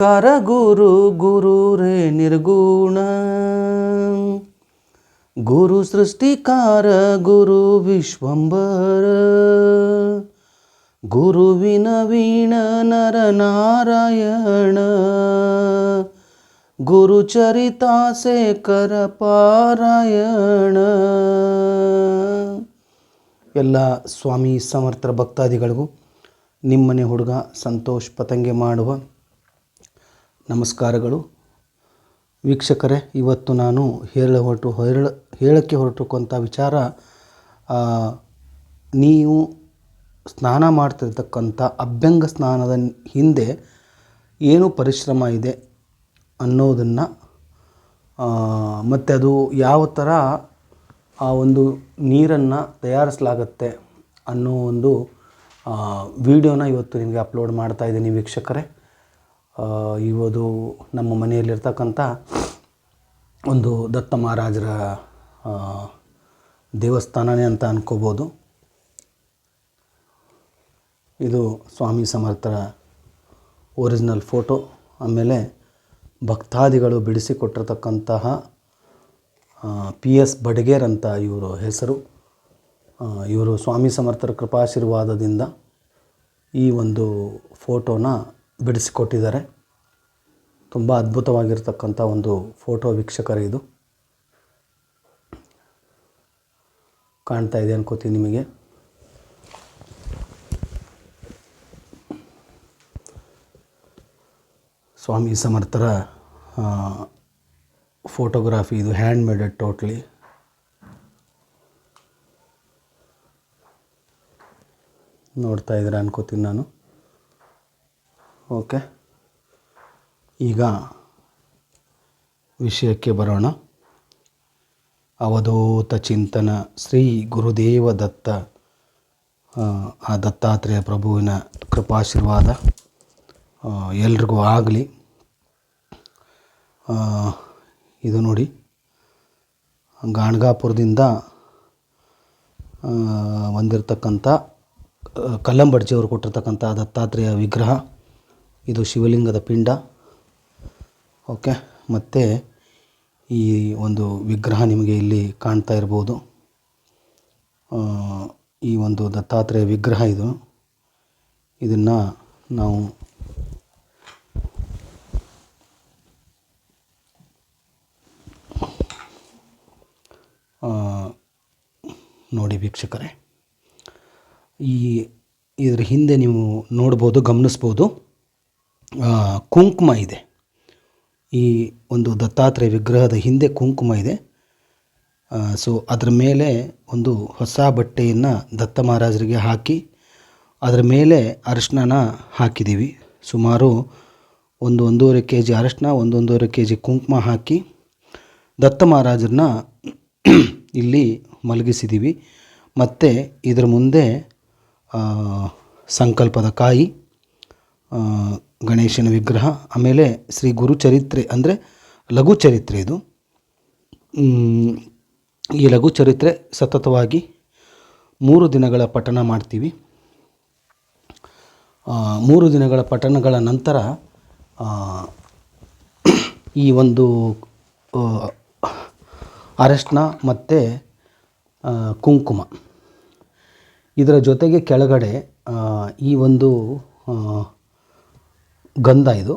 ಕಾರ ಗುರು ಗುರು ರೇ ನಿರ್ಗುಣ ಗುರು ಸೃಷ್ಟಿಕಾರ ಗುರು ವಿಶ್ವಂಬರ ಗುರುವಿನ ವೀಣ ನರ ನಾರಾಯಣ ಗುರು ಚರಿತಾಸೆ ಕರ ಪಾರಾಯಣ. ಎಲ್ಲ ಸ್ವಾಮಿ ಸಮರ್ಥ ಭಕ್ತಾದಿಗಳಿಗೂ ನಿಮ್ಮನೆ ಹುಡುಗ ಸಂತೋಷ್ ಪತಂಗೆ ಮಾಡುವ ನಮಸ್ಕಾರಗಳು. ವೀಕ್ಷಕರೇ, ಇವತ್ತು ನಾನು ಹೇಳಕ್ಕೆ ಹೊರಟುಕೊಂಥ ವಿಚಾರ, ನೀವು ಸ್ನಾನ ಮಾಡ್ತಿರ್ತಕ್ಕಂಥ ಅಭ್ಯಂಗ ಸ್ನಾನದ ಹಿಂದೆ ಏನು ಪರಿಶ್ರಮ ಇದೆ ಅನ್ನೋದನ್ನು ಮತ್ತು ಅದು ಯಾವ ಥರ ಆ ಒಂದು ನೀರನ್ನು ತಯಾರಿಸಲಾಗತ್ತೆ ಅನ್ನೋ ಒಂದು ವಿಡಿಯೋನ ಇವತ್ತು ನಿಮಗೆ ಅಪ್ಲೋಡ್ ಮಾಡ್ತಾಯಿದ್ದೀನಿ ವೀಕ್ಷಕರೇ. ಇವತ್ತು ನಮ್ಮ ಮನೆಯಲ್ಲಿರ್ತಕ್ಕಂಥ ಒಂದು ದತ್ತ ಮಹಾರಾಜರ ದೇವಸ್ಥಾನನೇ ಅಂತ ಅನ್ಕೋಬೋದು. ಇದು ಸ್ವಾಮಿ ಸಮರ್ಥರ ಒರಿಜಿನಲ್ ಫೋಟೋ. ಆಮೇಲೆ ಭಕ್ತಾದಿಗಳು ಬಿಡಿಸಿಕೊಟ್ಟಿರ್ತಕ್ಕಂತಹ PS ಬಡಗೇರ್ ಅಂತ ಇವರು ಹೆಸರು. ಇವರು ಸ್ವಾಮಿ ಸಮರ್ಥರ ಕೃಪಾಶೀರ್ವಾದದಿಂದ ಈ ಒಂದು ಫೋಟೋನ ಬಿಡಿಸಿಕೊಟ್ಟಿದ್ದಾರೆ. ತುಂಬ ಅದ್ಭುತವಾಗಿರ್ತಕ್ಕಂಥ ಒಂದು ಫೋಟೋ ವೀಕ್ಷಕರೇ. ಇದು ಕಾಣ್ತಾ ಇದೆ ಅನ್ಕೋತೀನಿ ನಿಮಗೆ. ಸ್ವಾಮಿ ಸಮರ್ಥರ ಫೋಟೋಗ್ರಾಫಿ ಇದು, ಹ್ಯಾಂಡ್ ಮೇಡೆಡ್ ಟೋಟ್ಲಿ. ನೋಡ್ತಾ ಇದ್ದೀರಾ ಅನ್ಕೋತೀನಿ ನಾನು. ಓಕೆ, ಈಗ ವಿಷಯಕ್ಕೆ ಬರೋಣ. ಅವಧೂತ ಚಿಂತನ ಶ್ರೀ ಗುರುದೇವ ದತ್ತ, ಆ ದತ್ತಾತ್ರೇಯ ಪ್ರಭುವಿನ ಕೃಪಾಶೀರ್ವಾದ ಎಲ್ರಿಗೂ ಆಗಲಿ. ಇದು ನೋಡಿ, ಗಾಣಗಾಪುರದಿಂದ ಬಂದಿರತಕ್ಕಂಥ ಕಲ್ಲಂಬಡ್ಜಿಯವರು ಕೊಟ್ಟಿರ್ತಕ್ಕಂಥ ದತ್ತಾತ್ರೇಯ ವಿಗ್ರಹ. ಇದು ಶಿವಲಿಂಗದ ಪಿಂಡ. ಓಕೆ, ಮತ್ತು ಈ ಒಂದು ವಿಗ್ರಹ ನಿಮಗೆ ಇಲ್ಲಿ ಕಾಣ್ತಾ ಇರ್ಬೋದು. ಈ ಒಂದು ದತ್ತಾತ್ರೇಯ ವಿಗ್ರಹ ಇದು. ಇದನ್ನು ನಾವು ನೋಡಿ ವೀಕ್ಷಕರೇ, ಇದರ ಹಿಂದೆ ನೀವು ನೋಡ್ಬೋದು, ಗಮನಿಸ್ಬೋದು, ಕುಂಕುಮ ಇದೆ. ಈ ಒಂದು ದತ್ತಾತ್ರೇಯ ವಿಗ್ರಹದ ಹಿಂದೆ ಕುಂಕುಮ ಇದೆ. ಸೊ ಅದರ ಮೇಲೆ ಒಂದು ಹೊಸ ಬಟ್ಟೆಯನ್ನು ದತ್ತ ಮಹಾರಾಜರಿಗೆ ಹಾಕಿ ಅದರ ಮೇಲೆ ಅರಿಶಿನ ಹಾಕಿದ್ದೀವಿ. ಸುಮಾರು 1.5 kg ಅರಿಶಿನ, 1.5 kg ಕುಂಕುಮ ಹಾಕಿ ದತ್ತ ಮಹಾರಾಜರನ್ನ ಇಲ್ಲಿ ಮಲಗಿಸಿದ್ದೀವಿ. ಮತ್ತು ಇದರ ಮುಂದೆ ಸಂಕಲ್ಪದ ಕಾಯಿ, ಗಣೇಶನ ವಿಗ್ರಹ, ಆಮೇಲೆ ಶ್ರೀ ಗುರುಚರಿತ್ರೆ ಅಂದರೆ ಲಘು ಚರಿತ್ರೆ. ಇದು ಈ ಲಘು ಚರಿತ್ರೆ ಸತತವಾಗಿ 3 ದಿನಗಳ ಪಠಣ ಮಾಡ್ತೀವಿ. 3 ದಿನಗಳ ಪಠಣಗಳ ನಂತರ ಈ ಒಂದು ಅರಿಶಿನ ಮತ್ತು ಕುಂಕುಮ ಇದರ ಜೊತೆಗೆ ಕೆಳಗಡೆ ಈ ಒಂದು ಗಂಧ, ಇದು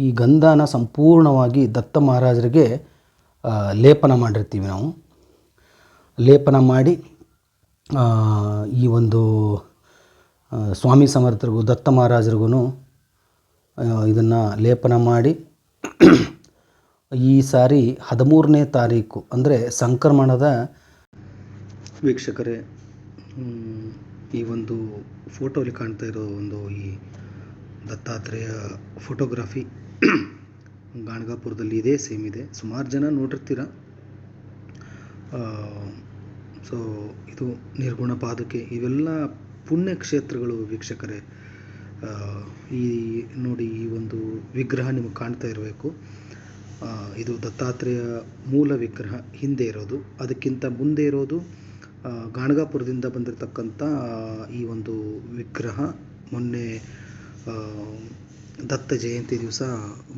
ಈ ಗಂಧನ ಸಂಪೂರ್ಣವಾಗಿ ದತ್ತ ಮಹಾರಾಜರಿಗೆ ಲೇಪನ ಮಾಡಿರ್ತೀವಿ ನಾವು. ಲೇಪನ ಮಾಡಿ ಈ ಒಂದು ಸ್ವಾಮಿ ಸಮರ್ಥರಿಗೂ ದತ್ತ ಮಹಾರಾಜರಿಗೂ ಇದನ್ನು ಲೇಪನ ಮಾಡಿ ಈ ಸಾರಿ 13ನೇ ತಾರೀಕು ಅಂದರೆ ಸಂಕ್ರಮಣದ ವೀಕ್ಷಕರೇ, ಈ ಒಂದು ಫೋಟೋಲಿ ಕಾಣ್ತಾ ಇರೋ ಒಂದು ಈ ದತ್ತಾತ್ರೇಯ ಫೋಟೋಗ್ರಾಫಿ ಗಾಣಗಾಪುರದಲ್ಲಿ ಇದೆ, ಸೇಮ್ ಇದೆ. ಸುಮಾರು ಜನ ನೋಡಿರ್ತೀರ. ಸೊ ಇದು ನಿರ್ಗುಣ ಪಾದುಕೆ, ಇವೆಲ್ಲ ಪುಣ್ಯಕ್ಷೇತ್ರಗಳು ವೀಕ್ಷಕರೇ. ಈ ನೋಡಿ, ಈ ಒಂದು ವಿಗ್ರಹ ನಿಮಗೆ ಕಾಣ್ತಾ ಇರಬೇಕು. ಇದು ದತ್ತಾತ್ರೇಯ ಮೂಲ ವಿಗ್ರಹ ಹಿಂದೆ ಇರೋದು. ಅದಕ್ಕಿಂತ ಮುಂದೆ ಇರೋದು ಗಾಣಗಾಪುರದಿಂದ ಬಂದಿರತಕ್ಕಂಥ ಈ ಒಂದು ವಿಗ್ರಹ. ಮೊನ್ನೆ ದತ್ತ ಜಯಂತಿ ದಿವಸ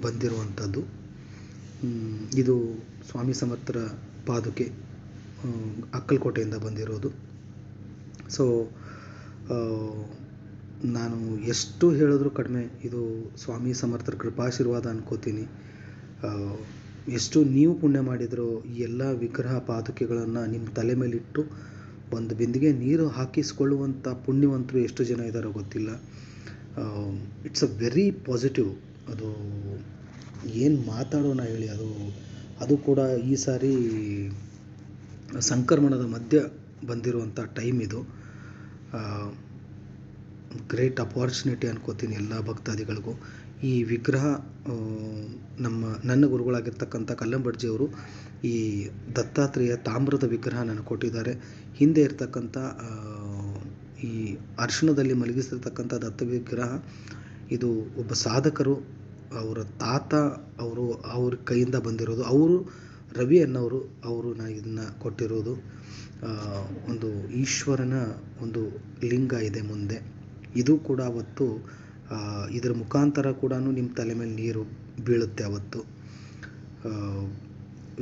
ಬಂದಿರುವಂಥದ್ದು. ಇದು ಸ್ವಾಮಿ ಸಮರ್ಥರ ಪಾದುಕೆ ಅಕ್ಕಲಕೋಟೆಯಿಂದ ಬಂದಿರೋದು. ಸೊ ನಾನು ಎಷ್ಟು ಹೇಳಿದ್ರೂ ಕಡಿಮೆ. ಇದು ಸ್ವಾಮಿ ಸಮರ್ಥರ ಕೃಪಾಶೀರ್ವಾದ ಅನ್ಕೋತೀನಿ. ಎಷ್ಟು ನೀವು ಪುಣ್ಯ ಮಾಡಿದರೂ ಈ ಎಲ್ಲ ವಿಗ್ರಹ ಪಾದುಕೆಗಳನ್ನು ನಿಮ್ಮ ತಲೆ ಮೇಲಿಟ್ಟು ಒಂದು ಬಿಂದಿಗೆ ನೀರು ಹಾಕಿಸ್ಕೊಳ್ಳುವಂಥ ಪುಣ್ಯವಂತರು ಎಷ್ಟು ಜನ ಇದ್ದಾರೋ ಗೊತ್ತಿಲ್ಲ. It's a very positive. ಅದು ಏನು ಮಾತಾಡೋಣ ಹೇಳಿ. ಅದು ಕೂಡ ಈ ಸಾರಿ ಸಂಕ್ರಮಣದ ಮಧ್ಯ ಬಂದಿರುವಂಥ ಟೈಮ್ ಇದು. ಗ್ರೇಟ್ ಅಪಾರ್ಚುನಿಟಿ ಅನ್ಕೋತೀನಿ ಎಲ್ಲ ಭಕ್ತಾದಿಗಳಿಗೂ. ಈ ವಿಗ್ರಹ ನನ್ನ ಗುರುಗಳಾಗಿರ್ತಕ್ಕಂಥ ಕಲ್ಲಂಬಡ್ಜಿಯವರು ಈ ದತ್ತಾತ್ರೇಯ ತಾಮ್ರದ ವಿಗ್ರಹ ನನಗೆ ಕೊಟ್ಟಿದ್ದಾರೆ. ಹಿಂದೆ ಇರ್ತಕ್ಕಂಥ ಈ ಅರಿಶಿಣದಲ್ಲಿ ಮಲಗಿಸಿರ್ತಕ್ಕಂಥ ದತ್ತ ವಿಗ್ರಹ ಇದು ಒಬ್ಬ ಸಾಧಕರು ಅವರ ತಾತ ಅವ್ರ ಕೈಯಿಂದ ಬಂದಿರೋದು. ಅವರು ರವಿ ಅನ್ನೋರು ನಾನು ಇದನ್ನು ಕೊಟ್ಟಿರೋದು. ಒಂದು ಈಶ್ವರನ ಒಂದು ಲಿಂಗ ಇದೆ ಮುಂದೆ. ಇದು ಕೂಡ ಅವತ್ತು ಇದರ ಮುಖಾಂತರ ಕೂಡ ನಿಮ್ಮ ತಲೆ ಮೇಲೆ ನೀರು ಬೀಳುತ್ತೆ ಅವತ್ತು.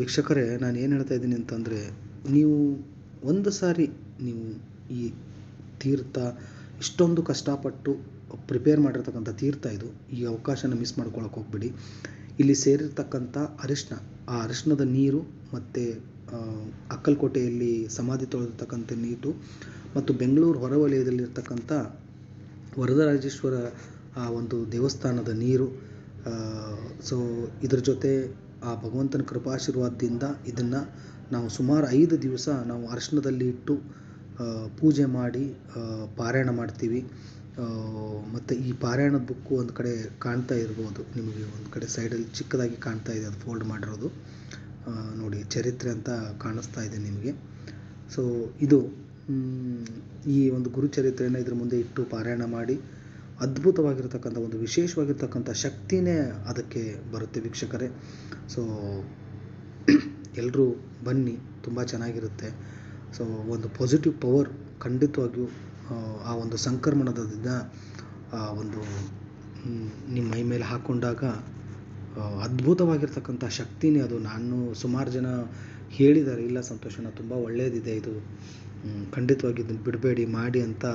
ವೀಕ್ಷಕರೇ, ನಾನು ಏನು ಹೇಳ್ತಾ ಇದ್ದೀನಿ ಅಂತಂದರೆ, ನೀವು ಒಂದು ಸಾರಿ ನೀವು ಈ ತೀರ್ಥ ಇಷ್ಟೊಂದು ಕಷ್ಟಪಟ್ಟು ಪ್ರಿಪೇರ್ ಮಾಡಿರ್ತಕ್ಕಂಥ ತೀರ್ಥ ಇದು. ಈ ಅವಕಾಶನ ಮಿಸ್ ಮಾಡ್ಕೊಳಕ್ಕೆ ಹೋಗ್ಬಿಡಿ. ಇಲ್ಲಿ ಸೇರಿರ್ತಕ್ಕಂಥ ಆ ಅರಿಶಿಣದ ನೀರು ಮತ್ತು ಅಕ್ಕಲಕೋಟೆಯಲ್ಲಿ ಸಮಾಧಿ ತೊಳೆದಿರ್ತಕ್ಕಂಥ ನೀರು ಮತ್ತು ಬೆಂಗಳೂರು ಹೊರವಲಯದಲ್ಲಿರ್ತಕ್ಕಂಥ ವರದರಾಜೇಶ್ವರ ಆ ಒಂದು ದೇವಸ್ಥಾನದ ನೀರು, ಸೊ ಇದ್ರ ಜೊತೆ ಆ ಭಗವಂತನ ಕೃಪಾಶೀರ್ವಾದದಿಂದ ಇದನ್ನು ನಾವು ಸುಮಾರು 5 ದಿವಸ ನಾವು ಅರಿಶಿಣದಲ್ಲಿ ಇಟ್ಟು ಪೂಜೆ ಮಾಡಿ ಪಾರಾಯಣ ಮಾಡ್ತೀವಿ. ಮತ್ತು ಈ ಪಾರಾಯಣದ ಬುಕ್ಕು ಒಂದು ಕಡೆ ಕಾಣ್ತಾ ಇರ್ಬೋದು ನಿಮಗೆ, ಒಂದು ಕಡೆ ಸೈಡಲ್ಲಿ ಚಿಕ್ಕದಾಗಿ ಕಾಣ್ತಾ ಇದೆ, ಅದು ಫೋಲ್ಡ್ ಮಾಡಿರೋದು ನೋಡಿ, ಚರಿತ್ರೆ ಅಂತ ಕಾಣಿಸ್ತಾ ಇದೆ ನಿಮಗೆ. ಸೊ ಇದು ಈ ಒಂದು ಗುರುಚರಿತ್ರೆಯನ್ನು ಇದ್ರ ಮುಂದೆ ಇಟ್ಟು ಪಾರಾಯಣ ಮಾಡಿ ಅದ್ಭುತವಾಗಿರ್ತಕ್ಕಂಥ ಒಂದು ವಿಶೇಷವಾಗಿರ್ತಕ್ಕಂಥ ಶಕ್ತಿನೇ ಅದಕ್ಕೆ ಬರುತ್ತೆ ವೀಕ್ಷಕರೇ. ಸೊ ಎಲ್ಲರೂ ಬನ್ನಿ, ತುಂಬ ಚೆನ್ನಾಗಿರುತ್ತೆ. ಸೊ ಒಂದು ಪಾಸಿಟಿವ್ ಪವರ್ ಖಂಡಿತವಾಗಿಯೂ ಆ ಒಂದು ಸಂಕ್ರಮಣದ ದಿನ ಒಂದು ನಿಮ್ಮ ಮೈ ಮೇಲೆ ಹಾಕ್ಕೊಂಡಾಗ ಅದ್ಭುತವಾಗಿರ್ತಕ್ಕಂಥ ಶಕ್ತಿನೇ ಅದು. ನಾನು ಸುಮಾರು ಜನ ಹೇಳಿದ್ದಾರೆ, ಇಲ್ಲ ಸಂತೋಷನ ತುಂಬ ಒಳ್ಳೆಯದಿದೆ ಇದು, ಖಂಡಿತವಾಗಿ ಇದನ್ನು ಬಿಡಬೇಡಿ ಮಾಡಿ ಅಂತ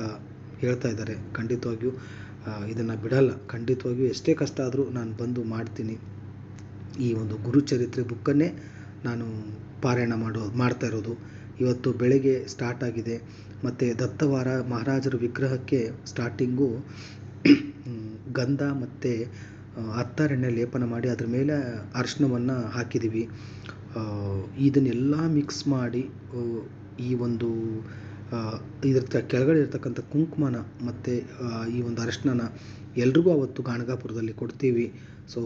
ಹೇಳ್ತಾ ಇದ್ದಾರೆ. ಖಂಡಿತವಾಗಿಯೂ ಇದನ್ನು ಬಿಡಲ್ಲ. ಖಂಡಿತವಾಗಿಯೂ ಎಷ್ಟೇ ಕಷ್ಟ ಆದರೂ ನಾನು ಬಂದು ಮಾಡ್ತೀನಿ. ಈ ಒಂದು ಗುರುಚರಿತ್ರೆ ಬುಕ್ಕನ್ನೇ ನಾನು ಪಾರಾಯಣ ಮಾಡ್ತಾ ಇರೋದು. ಇವತ್ತು ಬೆಳಗ್ಗೆ ಸ್ಟಾರ್ಟ್ ಆಗಿದೆ. ಮತ್ತು ದತ್ತವಾರ ಮಹಾರಾಜರ ವಿಗ್ರಹಕ್ಕೆ ಸ್ಟಾರ್ಟಿಂಗು ಗಂಧ ಮತ್ತು ಅತ್ತಾರೆಣ್ಣೆ ಲೇಪನ ಮಾಡಿ ಅದ್ರ ಮೇಲೆ ಅರಿಶಿಣವನ್ನು ಹಾಕಿದ್ದೀವಿ. ಇದನ್ನೆಲ್ಲ ಮಿಕ್ಸ್ ಮಾಡಿ ಈ ಒಂದು ಇದ್ರ ಕೆಳಗಡೆ ಇರ್ತಕ್ಕಂಥ ಕುಂಕುಮನ ಮತ್ತು ಈ ಒಂದು ಅರಿಶಿಣನ ಎಲ್ರಿಗೂ ಅವತ್ತು ಗಾಣಗಾಪುರದಲ್ಲಿ ಕೊಡ್ತೀವಿ. ಸೊ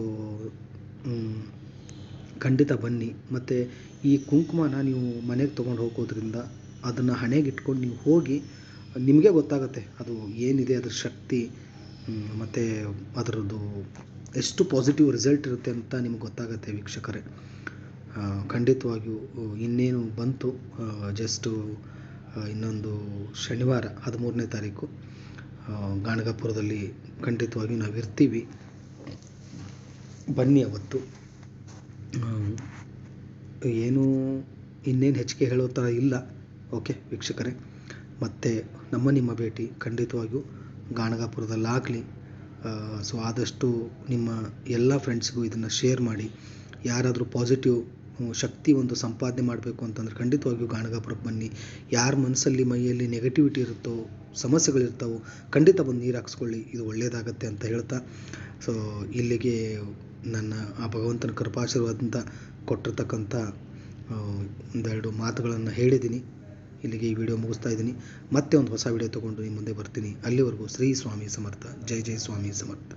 ಖಂಡಿತ ಬನ್ನಿ. ಮತ್ತು ಈ ಕುಂಕುಮನ ನೀವು ಮನೆಗೆ ತೊಗೊಂಡು ಹೋಗೋದ್ರಿಂದ ಅದನ್ನು ಹಣೆಗೆ ಇಟ್ಕೊಂಡು ನೀವು ಹೋಗಿ ನಿಮಗೆ ಗೊತ್ತಾಗುತ್ತೆ ಅದು ಏನಿದೆ, ಅದ್ರ ಶಕ್ತಿ ಮತ್ತು ಅದರದ್ದು ಎಷ್ಟು ಪಾಸಿಟಿವ್ ರಿಸಲ್ಟ್ ಇರುತ್ತೆ ಅಂತ ನಿಮ್ಗೆ ಗೊತ್ತಾಗುತ್ತೆ ವೀಕ್ಷಕರೇ. ಖಂಡಿತವಾಗಿಯೂ ಇನ್ನೇನು ಬಂತು, ಜಸ್ಟು ಇನ್ನೊಂದು ಶನಿವಾರ 13ನೇ ತಾರೀಕು ಗಾಣಗಾಪುರದಲ್ಲಿ ಖಂಡಿತವಾಗಿಯೂ ನಾವು ಇರ್ತೀವಿ. ಬನ್ನಿ ಅವತ್ತು. ಏನು ಇನ್ನೇನು ಹೆಚ್ಚಿಗೆ ಹೇಳೋ ಥರ ಇಲ್ಲ. ಓಕೆ ವೀಕ್ಷಕರೇ, ಮತ್ತು ನಿಮ್ಮ ಭೇಟಿ ಖಂಡಿತವಾಗಿಯೂ ಗಾಣಗಾಪುರದಲ್ಲಾಗಲಿ. ಸೊ ಆದಷ್ಟು ನಿಮ್ಮ ಎಲ್ಲ ಫ್ರೆಂಡ್ಸ್ಗೂ ಇದನ್ನು ಶೇರ್ ಮಾಡಿ. ಯಾರಾದರೂ ಪಾಸಿಟಿವ್ ಶಕ್ತಿ ಒಂದು ಸಂಪಾದನೆ ಮಾಡಬೇಕು ಅಂತಂದರೆ ಖಂಡಿತವಾಗಿಯೂ ಗಾಣಗಾಪುರಕ್ಕೆ ಬನ್ನಿ. ಯಾರ ಮನಸ್ಸಲ್ಲಿ ಮೈಯಲ್ಲಿ ನೆಗೆಟಿವಿಟಿ ಇರುತ್ತೋ, ಸಮಸ್ಯೆಗಳಿರ್ತಾವೋ, ಖಂಡಿತ ಬಂದು ನೀರು ಹಾಕ್ಸ್ಕೊಳ್ಳಿ, ಇದು ಒಳ್ಳೆಯದಾಗತ್ತೆ ಅಂತ ಹೇಳ್ತಾ, ಸೊ ಇಲ್ಲಿಗೆ ನನ್ನ ಆ ಭಗವಂತನ ಕೃಪಾಶೀರ್ವಾದದಿಂದ ಕೊಟ್ಟಿರ್ತಕ್ಕಂಥ ಒಂದೆರಡು ಮಾತುಗಳನ್ನು ಹೇಳಿದ್ದೀನಿ. ಇಲ್ಲಿಗೆ ಈ ವಿಡಿಯೋ ಮುಗಿಸ್ತಾ ಇದ್ದೀನಿ. ಮತ್ತೆ ಒಂದು ಹೊಸ ವಿಡಿಯೋ ತೊಗೊಂಡು ನಿಮ್ಮ ಮುಂದೆ ಬರ್ತೀನಿ. ಅಲ್ಲಿವರೆಗೂ ಶ್ರೀ ಸ್ವಾಮಿ ಸಮರ್ಥ. ಜೈ ಜೈ ಸ್ವಾಮಿ ಸಮರ್ಥ.